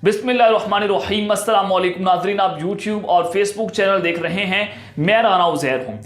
बिस्मिल्लाहिर्रहमानिर्रहीम। अस्सलाम वालेकुम नाज़रीन, आप यूट्यूब और फेसबुक चैनल देख रहे हैं। मैं राना उज़ैर हूँ।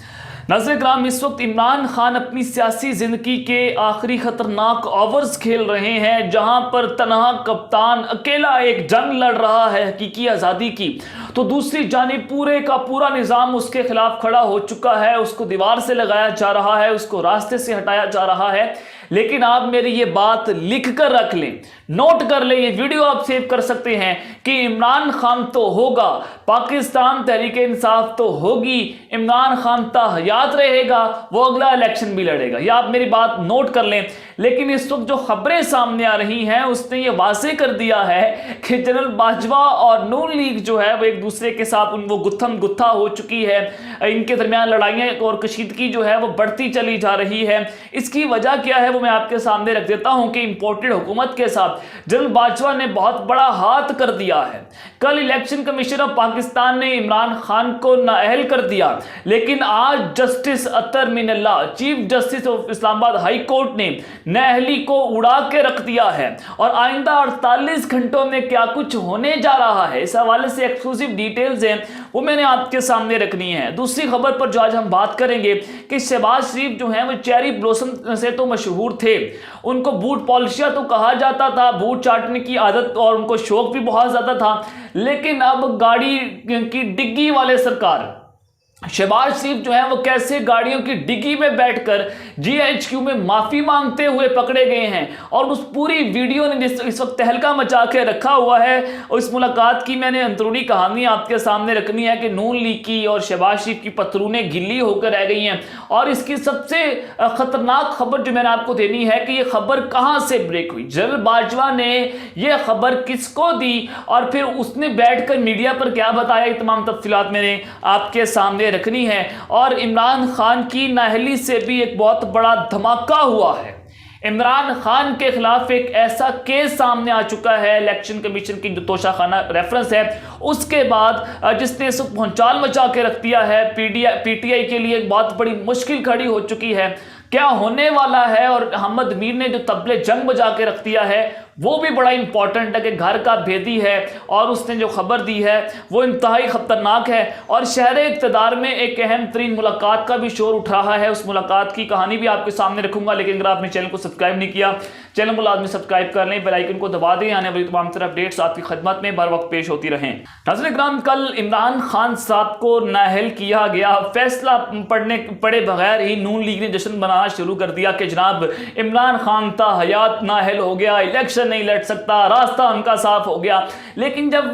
नाज़रीन कराम, इस वक्त इमरान खान अपनी सियासी ज़िंदगी के आखिरी ख़तरनाक ओवर्स खेल रहे हैं, जहां पर तनहा कप्तान अकेला एक जंग लड़ रहा है हकीकी आज़ादी की, तो दूसरी जानिब पूरे का पूरा निज़ाम उसके खिलाफ खड़ा हो चुका है। उसको दीवार से लगाया जा रहा है, उसको रास्ते से हटाया जा रहा है। लेकिन आप मेरी ये बात लिख कर रख लें, नोट कर लें, ये वीडियो आप सेव कर सकते हैं कि इमरान खान तो होगा, पाकिस्तान तहरीक इंसाफ तो होगी, इमरान खान ताहयात रहेगा, वो अगला इलेक्शन भी लड़ेगा। ये आप मेरी बात नोट कर लें। लेकिन इस वक्त जो खबरें सामने आ रही हैं उसने ये वाज़ेह कर दिया है कि जनरल बाजवा और नून लीग जो है वो एक दूसरे के साथ वो गुत्थम गुत्था हो चुकी है। इनके दरमियान लड़ाइयाँ और कशीदगी जो है वो बढ़ती चली जा रही है। इसकी वजह क्या है वो मैं आपके सामने रख देता हूं कि इंपोर्टेड हुकूमत के साथ जनरल बाजवा ने बहुत बड़ा हाथ कर दिया है। कल इलेक्शन कमीशन ऑफ पाकिस्तान ने इमरान खान को नाअहल कर दिया, लेकिन आज justice Athar Minallah, chief justice of Islamabad high court ने नाअहली को उड़ा के रख दिया है। और आइंदा 48 घंटों में क्या कुछ होने जा रहा है, इस हवाले से एक्सक्लूसिव डिटेल्स हैं, वो मैंने आपके सामने रखनी है। दूसरी खबर पर जो आज हम बात करेंगे कि शहबाज शरीफ जो है वो चेरी ब्लॉसम से तो मशहूर थे, उनको बूट पॉलिशिया तो कहा जाता था, बूट चाटने की आदत और उनको शौक भी बहुत ज्यादा था। लेकिन अब गाड़ी की डिग्गी वाले सरकार, शहबाज शरीफ जो है वो कैसे गाड़ियों की डिग्गी में बैठकर जीएचक्यू में माफी मांगते हुए पकड़े गए हैं। और उस पूरी वीडियो ने इस वक्त तहलका मचा के रखा हुआ है। और इस मुलाकात की मैंने अंदरूनी कहानी आपके सामने रखनी है कि नून लीग की और शहबाज शरीफ की पथरूनें गिल्ली होकर रह गई हैं। और इसकी सबसे खतरनाक खबर जो मैंने आपको देनी है कि ये खबर कहां से ब्रेक हुई, जनरल बाजवा ने ये खबर किसको दी और फिर उसने बैठकर मीडिया पर क्या बताया, ये तमाम तफसीलात मैंने आपके सामने रखनी है। और इमरान खान की नाअहली से भी एक बहुत बड़ा धमाका हुआ है। इमरान खान के खिलाफ एक ऐसा केस सामने आ चुका है, इलेक्शन कमीशन की जो तोशाखाना रेफरेंस है उसके बाद, जिसने भौचाल मचा के रख दिया है। पीटीआई के लिए एक बहुत बड़ी मुश्किल खड़ी हो चुकी है। क्या होने वाला है, और अहमद मीर ने जो तबले जंग बजा के रख दिया है वो भी बड़ा इंपॉर्टेंट है कि घर का भेदी है और उसने जो खबर दी है वो इंतहाई खतरनाक है। और शहर इक़्तिदार में एक अहम तरीन मुलाकात का भी शोर उठ रहा है, उस मुलाकात की कहानी भी आपके सामने रखूंगा। लेकिन अगर आपने चैनल को सब्सक्राइब नहीं किया, चैनल को लाजमी सब्सक्राइब कर लें, बेल आइकन को दबा दें, आने वाली तमाम तरह अपडेट्स आपकी खिदमत में बर वक्त पेश होती रहें। नाज़रीन किराम, कल इमरान खान साहब को नाअहल किया गया। फैसला पड़े बगैर ही नून लीग ने जश्न मनाना शुरू कर दिया कि जनाब इमरान खान ताहयात नाअहल हो गया, इलेक्शन नहीं लड़ सकता, रास्ता उनका साफ हो गया। लेकिन जब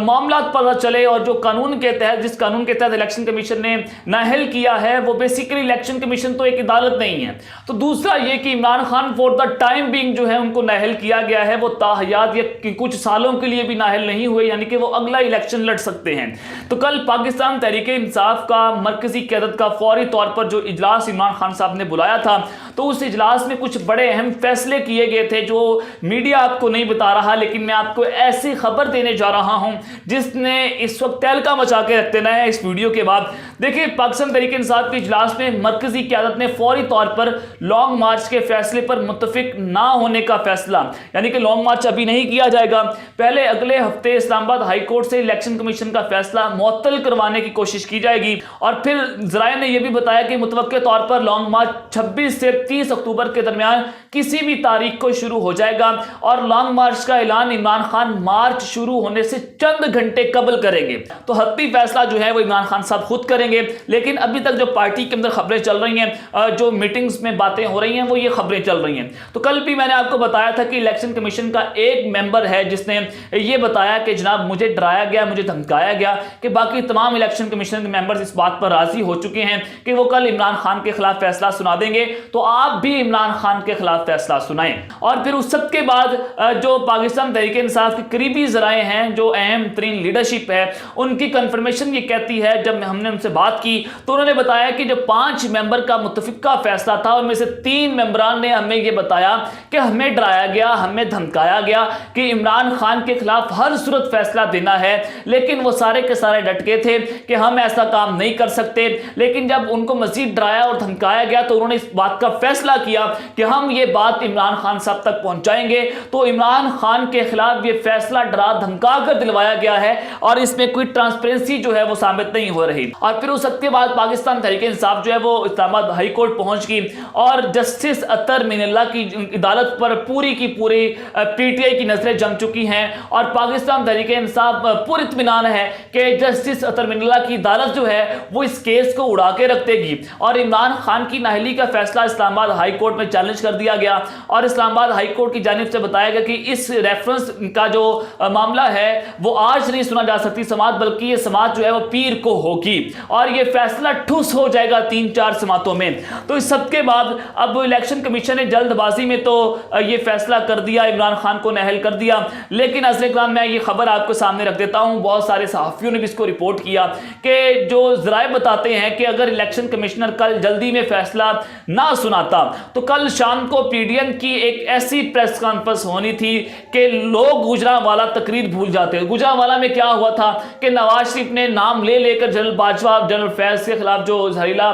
मामला पता चले और जो कानून के तहत, जिस कानून के तहत इलेक्शन कमीशन ने नाअहल किया है वो बेसिकली इलेक्शन कमीशन तो एक अदालत नहीं है। तो दूसरा ये कि Imran Khan for the time being जो है उनको नाअहल किया गया है, वो ताहयात या कुछ सालों के लिए भी नाअहल नहीं हुए, यानी कि वो अगला इलेक्शन लड़ सकते हैं। तो कल पाकिस्तान तहरीक इंसाफ का मरकजी क़यादत का फौरी तौर पर जो इजलास इमरान खान साहब ने बुलाया था, तो उस इजलास में कुछ बड़े अहम फैसले किए गए थे जो मीडिया आपको नहीं बता रहा। लेकिन मैं आपको ऐसी खबर देने जा रहा हूं जिसने इस वक्त तहलका मचा के रख देना है इस वीडियो के बाद। देखिए, पाकिस्तान तहरीक इंसाफ के इजलास में मरकजी क़यादत ने फौरी तौर पर लॉन्ग मार्च के फैसले पर मुत्तफिक ना होने का फैसला, यानी कि लॉन्ग मार्च अभी नहीं किया जाएगा, पहले अगले हफ्ते इस्लामाबाद हाई कोर्ट से इलेक्शन कमीशन का फैसला मुअत्तल करवाने की कोशिश की जाएगी। और फिर ज़राए ने यह भी बताया कि मुतवक्के तौर पर लॉन्ग मार्च 26 से 30 अक्टूबर के दरमियान किसी भी तारीख को शुरू हो जाएगा। और लॉन्ग मार्च का ऐलान इमरान खान मार्च शुरू होने से चंद घंटे कबल करेंगे। तो हत्मी फैसला जो है वो इमरान खान साहब खुद करेंगे। लेकिन अभी तक जो पार्टी के अंदर खबरें चल रही हैं, जो मीटिंग्स में बातें हो रही हैं, वो ये खबरें चल रही हैं। तो कल भी मैंने आपको बताया था कि इलेक्शन कमीशन का एक मेंबर है जिसने ये बताया कि जनाब मुझे डराया गया, मुझे धमकाया गया, कि बाकी तमाम इलेक्शन कमीशन के मेंबर्स इस बात पर राजी हो चुके हैं कि वो कल इमरान खान के खिलाफ फैसला सुना देंगे। तो आप भी इमरान खान के खिलाफ फैसला सुनाएं। और फिर उस सब के बाद जो पाकिस्तान तहरीक इंसाफ के करीबी ज़राए हैं, जो अहम तरीन लीडरशिप है, उनकी कंफर्मेशन ये कहती है, जब हमने उनसे बात की तो उन्होंने बताया कि जो 5 मेंबर का मुत्तफिका फैसला था उनमें से 3 मेंबरान ने हमें ये बताया कि हमें डराया गया, हमें धमकाया गया कि इमरान खान के खिलाफ हर सूरत फैसला देना है। लेकिन वो सारे के सारे डट के थे कि हम ऐसा काम नहीं कर सकते। लेकिन जब उनको मजीद डराया और धमकाया गया तो उन्होंने इस बात का फैसला किया कि हम ये बात इमरान खान साहब तक पहुंचाएंगे। तो इमरान खान के खिलाफ ये फैसला डरा धमका कर दिलवाया गया है और इसमें कोई ट्रांसपेरेंसी जो है वो साबित नहीं हो रही। और फिर उस सबके बाद पाकिस्तान तहरीक इंसाफ जो है वो इस्लामाबाद हाई कोर्ट पहुंच गई और जस्टिस अतर मिनल्ला की अदालत पर पूरी की पूरी पीटीआई की नजरें जम चुकी हैं और पाकिस्तान तहरीक इंसाफ पूरी इत्मीनान है कि जस्टिस अतर मिनल्ला की अदालत जो है वो इस केस को उड़ा के रख देगी। और इमरान खान की नाअहली का फैसला इस्लामाबाद हाई कोर्ट में चैलेंज कर दिया गया और इस्लामाबाद हाई कोर्ट की जानिब से बताया गया कि इस रेफरेंस का जो मामला है वो आज नहीं सुना जा सकती समाअत, बल्कि ये समाअत जो है वो पीर को होगी और ये फैसला ठुस हो जाएगा 3-4 समातों में। तो इस सबके बाद अब इलेक्शन कमीशन ने जल्दबाजी में तो ये फैसला कर दिया, इमरान खान को नाअहल कर दिया। लेकिन नाज़रीन मैं ये खबर आपको सामने रख देता हूं, बहुत सारे सहाफ़ियों ने भी इसको रिपोर्ट किया कि जो ज़राए बताते हैं कि अगर इलेक्शन कमिश्नर कल जल्दी में फैसला ना सुनाता तो कल शाम को पीडीएम की एक ऐसी प्रेस कॉन्फ्रेंस होनी थी कि लोग गुजरांवाला तकरीर भूल जाते हैं। गुजरांवाला में क्या हुआ था कि नवाज शरीफ ने नाम ले लेकर जनरल बाजवा, जनरल फैज के खिलाफ जो जहरीला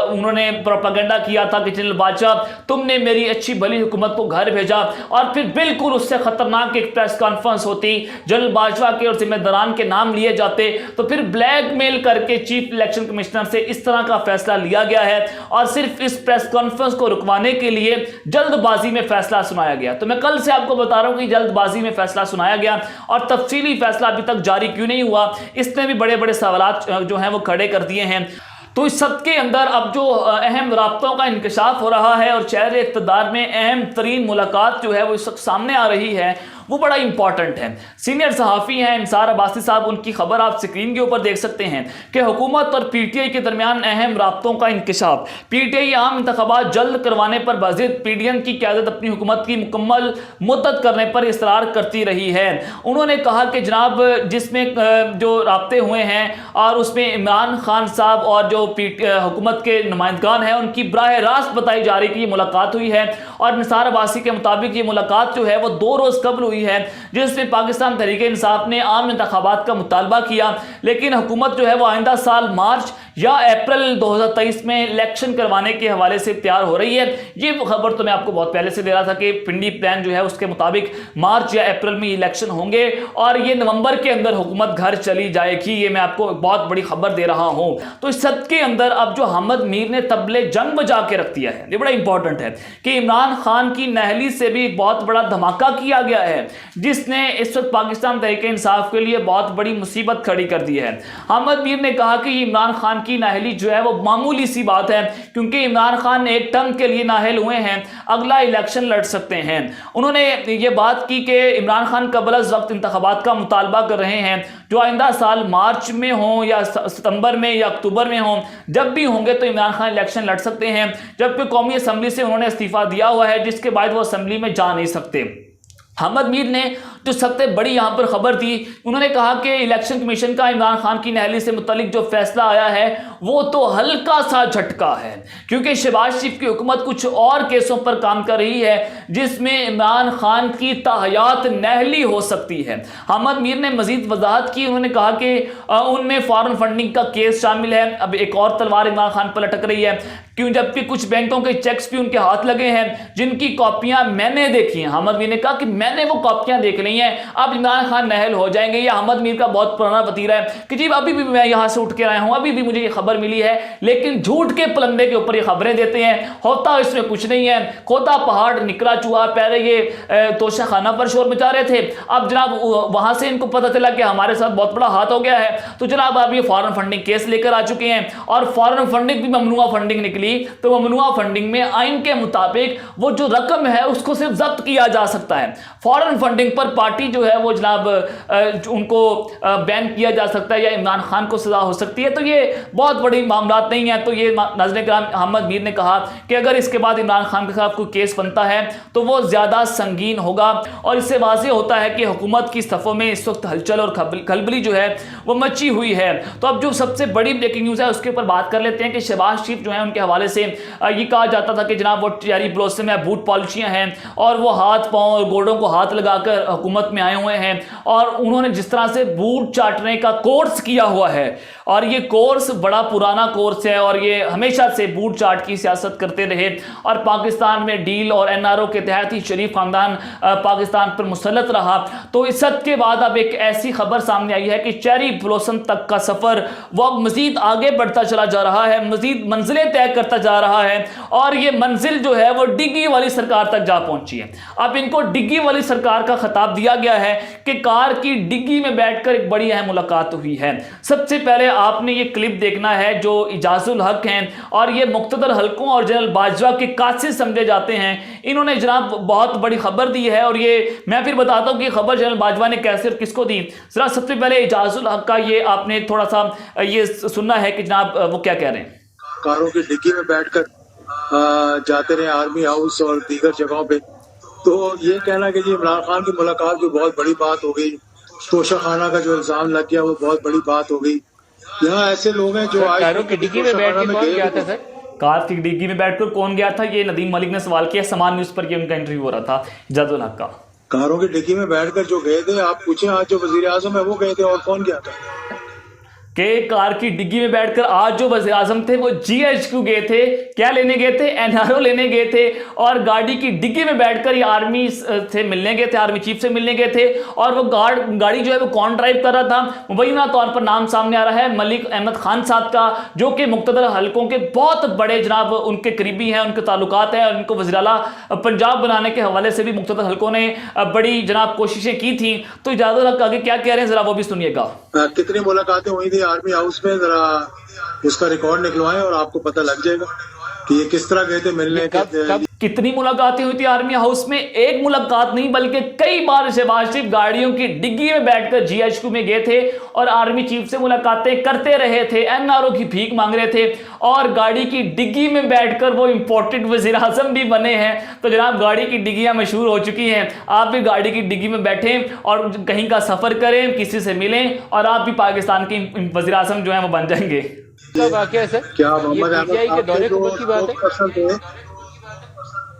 उन्होंने प्रोपेगेंडा किया था कि जनरल बाजवा तुमने मेरी अच्छी भली हुकूमत को घर भेजा, और फिर बिल्कुल उससे खतरनाक एक प्रेस कॉन्फ्रेंस होती, जनरल बाजवा के और जिम्मेदारान के नाम लिए जाते, तो फिर ब्लैकमेल करके चीफ इलेक्शन कमिश्नर से इस तरह का फैसला लिया गया है और सिर्फ इस प्रेस कॉन्फ्रेंस को रुकवाने के लिए जल्दबाजी में फैसला सुनाया गया। तो मैं कल से आपको बता रहा हूं कि जल्दबाजी में फैसला सुनाया गया और तफसीली फैसला अभी तक जारी क्यों नहीं हुआ, इसने भी बड़े बड़े सवालात जो हैं वो खड़े कर दिए हैं। तो इस सब के अंदर अब जो अहम राब्तों का इंकशाफ हो रहा है और चेहरे इक़्तिदार में अहम तरीन मुलाकात जो है वो इस वक्त सामने आ रही है, वो बड़ा इंपॉर्टेंट है। सीनियर सहाफ़ी हैं इंसार अब्बासी साहब, उनकी खबर आप स्क्रीन के ऊपर देख सकते हैं कि हुकूमत और पीटीआई के दरमियान अहम राब्तों का इंकशाफ। पीटीआई आम इंतखाबात जल्द करवाने पर बाज़िद पीडीएम की क़यादत अपनी हुकूमत की मुकम्मल मुद्दत करने पर इसरार करती रही है। उन्होंने कहा कि जनाब जिसमें जो राब्ते हुए हैं और उसमें इमरान खान साहब और जो हुकूमत के नुमाइंदगान हैं उनकी बराह रास्त बताई जा रही कि ये मुलाकात हुई है और निसार अब्बासी के मुताबिक ये मुलाकात जो है वो 2 रोज़ कबल हुई है, जिसमें पाकिस्तान तहरीक इंसाफ ने आम इंतखाबात का मुतालबा किया, लेकिन हुकूमत जो है वो आइंदा साल मार्च या अप्रैल 2023 में इलेक्शन करवाने के हवाले से तैयार हो रही है। ये खबर तो मैं आपको बहुत पहले से दे रहा था कि पिंडी प्लान जो है उसके मुताबिक मार्च या अप्रैल में इलेक्शन होंगे और ये नवंबर के अंदर हुकूमत घर चली जाएगी। ये मैं आपको बहुत बड़ी खबर दे रहा हूं। तो इस सब के अंदर अब जो अहमद मीर ने तबले जंग बजा के रख दिया है, ये बड़ा इंपॉर्टेंट है कि इमरान खान की नाअहली से भी एक बहुत बड़ा धमाका किया गया है, जिसने इस वक्त पाकिस्तान तहरीक इंसाफ के लिए बहुत बड़ी मुसीबत खड़ी कर दी है। अहमद मीर ने कहा कि इमरान खान की नाअहली जो है वो मामूली सी बात है, क्योंकि इमरान खान एक टर्म के लिए नाअहल हुए हैं, अगला इलेक्शन लड़ सकते हैं। उन्होंने ये बात की कि इमरान खान कबल अज़ वक्त इंतखाबात का मुतालबा कर रहे हैं जो आइंदा साल मार्च में हो या सितंबर में या अक्टूबर में हो, जब भी होंगे तो इमरान खान इलेक्शन लड़ सकते हैं, जबकि कौमी असम्बली से उन्होंने इस्तीफा दिया हुआ है, जिसके बाद वो असम्बली में जा नहीं सकते। अहमद मीर ने जो सबसे बड़ी यहाँ पर खबर थी, उन्होंने कहा कि इलेक्शन कमीशन का इमरान खान की नाअहली से मुतल्लिक जो फैसला आया है वो तो हल्का सा झटका है, क्योंकि शहबाज शरीफ की हुकूमत कुछ और केसों पर काम कर रही है जिसमें इमरान खान की ताहयात नाअहली हो सकती है। अहमद मीर ने मजीद वजाहत की, उन्होंने कहा कि उनमें फॉरेन फंडिंग का केस शामिल है। अब एक और तलवार इमरान खान पर लटक रही है, क्यों, जबकि कुछ बैंकों के चेक्स भी उनके हाथ लगे हैं जिनकी कॉपियां मैंने देखी हैं। अहमद मीर ने कहा कि मैंने वो कॉपियां देख ली हैं, अब इमरान खान नाअहल हो जाएंगे। ये अहमद मीर का बहुत पुराना वतीरा है कि जी अभी भी मैं यहां से उठ के आया हूं, अभी भी मुझे ये खबर मिली है, लेकिन झूठ के पलंदे के ऊपर ये खबरें देते हैं, होता इसमें कुछ नहीं है, खोदा पहाड़ निकला चूहा। पहले ये तोशा खाना पर शोर मचा रहे थे, अब जनाब वहां से इनको पता चला कि हमारे साथ बहुत बड़ा हाथ हो गया है, तो जनाब अब ये फॉरेन फंडिंग केस लेकर आ चुके हैं और फॉरेन फंडिंग भी ममनुआ फंडिंग निकली। तो ममनुआ फंडिंग में आइन के मुताबिक वो जो रकम है उसको सिर्फ जब्त किया जा सकता है। फॉरेन फंडिंग पर पार्टी जो है वो जनाब उनको बैन किया जा सकता है या इमरान खान को सजा हो सकती है। तो ये बहुत बड़ी मामलात नहीं है। तो ये नाज़रीन किराम अहमद मीर ने कहा कि अगर इसके बाद इमरान खान के खिलाफ कोई केस बनता है तो वो ज़्यादा संगीन होगा और इससे वाज़ेह होता है कि हुकूमत की सफ़ों में इस वक्त हलचल और खलबली जो है वो मची हुई है। तो अब जो सबसे बड़ी ब्रेकिंग न्यूज़ है उसके ऊपर बात कर लेते हैं कि शहबाज शरीफ जो है उनके हवाले से ये कहा जाता था कि जनाब वो चेरी ब्लॉसम है, बूट पॉलिशियाँ हैं और वो हाथ पाँव और गोडों को हाथ लगाकर हुकूमत में आए हुए हैं और उन्होंने जिस तरह से बूट चाटने का कोर्स किया हुआ है और ये कोर्स बड़ा पुराना कोर्स है और ये हमेशा से बूट चाट की सियासत करते रहे और पाकिस्तान में डील और NRO के तहत ही शरीफ खानदान पाकिस्तान पर मुसल्लत रहा। तो इस हद के बाद अब एक ऐसी खबर सामने आई है कि चेरी ब्लॉसम तक का सफ़र वो अब मज़ीद आगे बढ़ता चला जा रहा है, मज़ीद मंजिलें तय करता जा रहा है और ये मंजिल जो है वो डिग्गी वाली सरकार तक जा पहुंची है। अब इनको डिग्गी वाली सरकार का खिताब दिया गया है कि कार की डिग्गी में बैठकर एक बड़ी अहम मुलाकात हुई है। सबसे पहले आपने ये क्लिप देखना है जो इजाजुल हक हैं और ये मुख्तदर हलकों और जनरल बाजवा के कासिद समझे जाते हैं। इन्होंने जनाब बहुत बड़ी खबर दी है और ये मैं फिर बताता हूँ कि खबर जनरल बाजवा ने कैसे और किसको दी। जरा सबसे पहले इजाजुल हक का ये आपने थोड़ा सा ये सुनना है कि जनाब वो क्या कह रहे हैं। कारों की डिग्गी में बैठकर जाते रहे आर्मी हाउस और दीगर जगहों पे, तो ये कहना कि जी इमरान खान की मुलाकात जो बहुत बड़ी बात हो गई, तोशा खाना का जो इल्जाम लग गया वो बहुत बड़ी बात हो गई। यहाँ ऐसे लोग हैं जो कारों की डिग्गी में बैठ के कौन गया था सर? कार की डिग्गी में बैठकर कौन गया था, ये नदीम मलिक ने सवाल किया। समान न्यूज पर ये उनका इंटरव्यू हो रहा था इजाजुल हक का। कारों की डिग्गी में बैठकर जो गए थे, आप पूछें आज जो वजीर आजम है वो गए थे और कौन गया था? के कार की डिग्गी में बैठकर आज जो वज़ीर आज़म थे वो GHQ गए थे। क्या लेने गए थे? NRO लेने गए थे और गाड़ी की डिग्गी में बैठकर ये आर्मी से मिलने गए थे, आर्मी चीफ से मिलने गए थे। और वो गाड़ी जो है वो कौन ड्राइव कर रहा था? मुबैना तौर पर नाम सामने आ रहा है मलिक अहमद खान साहब का, जो कि मुख्तदर हलकों के बहुत बड़े जनाब उनके करीबी हैं, उनके ताल्लुकात हैं और उनको वज़ीर आला पंजाब बनाने के हवाले से भी मुख्तदर हलकों ने बड़ी जनाब कोशिशें की थी। तो इजाजुल हक आगे क्या कह रहे हैं जरा वो भी सुनिएगा। कितनी मुलाकातें हुई थी आर्मी हाउस में, जरा उसका रिकॉर्ड निकलवाएं और आपको पता लग जाएगा कि ये किस तरह गए थे मिलने। कितनी मुलाकातें हुई थी आर्मी हाउस में? एक मुलाकात नहीं बल्कि कई बार शहबाज शरीफ गाड़ियों की डिग्गी में बैठकर GHQ में गए थे और आर्मी चीफ से मुलाकातें करते रहे थे, NRO की भीख मांग रहे थे और गाड़ी की डिग्गी में बैठकर वो इंपोर्टेड वज़ीर आज़म भी बने हैं। तो जनाब गाड़ी की डिग्गियां मशहूर हो चुकी हैं, आप भी गाड़ी की डिग्गी में बैठें और कहीं का सफर करें, किसी से मिलें और आप भी पाकिस्तान के वज़ीर आज़म जो है वो बन जाएंगे। वाकया सर क्या के दौरे हुकूमत की बात है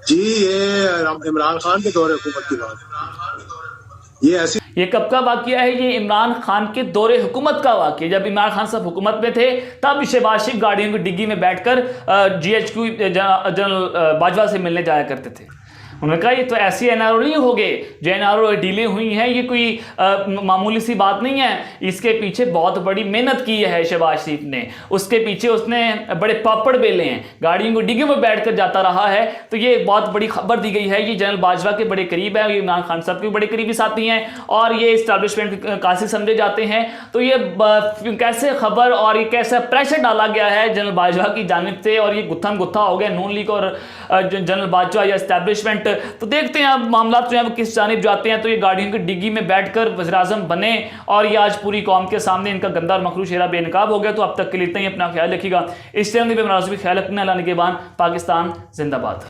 जी? ये इमरान खान के दौरे हुकूमत की बात है। ये ऐसी ये कब का वाकया है? ये इमरान खान के दौरे हुकूमत का वाकया। जब इमरान खान साहब हुकूमत में थे तब शहबाज शरीफ गाड़ियों की डिग्गी में बैठकर GHQ जनरल बाजवा से मिलने जाया करते थे। उन्होंने कहा ये तो ऐसी NRO नहीं हो गए जो NRO डीलें हुई हैं, ये कोई मामूली सी बात नहीं है, इसके पीछे बहुत बड़ी मेहनत की है शहबाज शरीफ ने, उसके पीछे उसने बड़े पापड़ बेले हैं, गाड़ियों को डिग्गी में बैठकर जाता रहा है। तो ये बहुत बड़ी खबर दी गई है। ये जनरल बाजवा के बड़े करीब है, ये इमरान खान साहब के बड़े करीबी साथी हैं और ये इस्टेब्लिशमेंट कासी समझे जाते हैं। तो ये कैसे खबर और ये कैसा प्रेशर डाला गया है जनरल बाजवा की जानिब से और ये गुत्थम गुत्था हो गया नून लीग और जनरल बाजवा या इस्टेब्लिशमेंट। तो देखते हैं अब मामला जो है वो किस जानिब जाते हैं। तो ये गाड़ियों की डिग्गी में बैठकर वज़ीर आज़म बने और ये आज पूरी कौम के सामने इनका गंदा और मखरू चेहरा बेनकाब हो गया। तो अब तक के लिए इतना ही, अपना ख्याल रखिएगा। इस चैनल पर ख्याल रखना। अल्लाह निगहबान। पाकिस्तान जिंदाबाद।